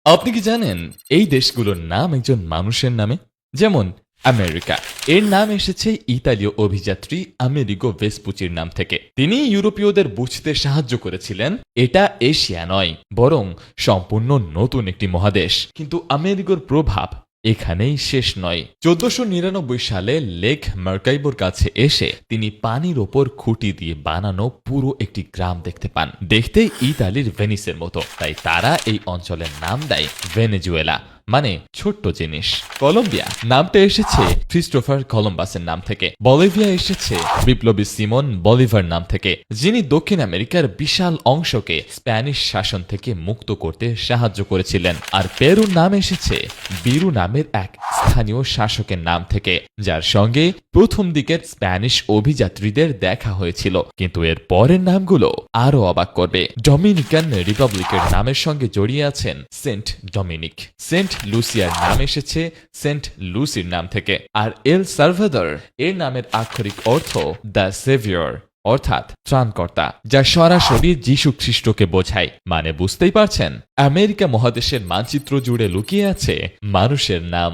আপনি কি জানেন এই দেশগুলোর নাম একজন মানুষের নামে? যেমন আমেরিকা, এর নাম এসেছে ইতালীয় অভিযাত্রী আমেরিগো ভেসপুচির নাম থেকে। তিনি ইউরোপীয়দের বুঝতে সাহায্য করেছিলেন এটা এশিয়া নয়, বরং সম্পূর্ণ নতুন একটি মহাদেশ। কিন্তু আমেরিগোর প্রভাব এখানেই শেষ নয়। 1499 সালে লেক মার্কাইবোর কাছে এসে তিনি পানির ওপর খুঁটি দিয়ে বানানো পুরো একটি গ্রাম দেখতে পান। দেখতেই ইতালির ভেনিসের মতো, তাই তারা এই অঞ্চলের নাম দেয় ভেনেজুয়েলা, মানে ছোট্ট জিনিস। কলম্বিয়া নামটা এসেছে ক্রিস্টোফার কলম্বাসের নাম থেকে। বলিভিয়া এসেছে বিপ্লবী সিমন বলিভার নাম থেকে, যিনি দক্ষিণ আমেরিকার বিশাল অংশকে স্প্যানিশ শাসন থেকে মুক্ত করতে সাহায্য করেছিলেন। আর পেরুর নাম এসেছে বিরু নামের এক স্থানীয় শাসকের নাম থেকে, যার সঙ্গে প্রথম দিকের স্প্যানিশ অভিযাত্রীদের দেখা হয়েছিল। কিন্তু এর পরের নামগুলো আরো অবাক করবে। ডমিনিকান রিপাবলিকের নামের সঙ্গে জড়িয়ে আছেন সেন্ট ডমিনিক। সেন্ট লুসিয়ার নাম এসেছে সেন্ট লুসির নাম থেকে। আর এল সালভাদর এর নামের আক্ষরিক অর্থ দ্য সেভিয়র, অর্থাৎ ত্রাণকর্তা, যা সরাসরি যীশু খ্রিস্টকে বোঝায়। মানে বুঝতেই পারছেন, আমেরিকা মহাদেশের মানচিত্র জুড়ে লুকিয়ে আছে মানুষের নাম।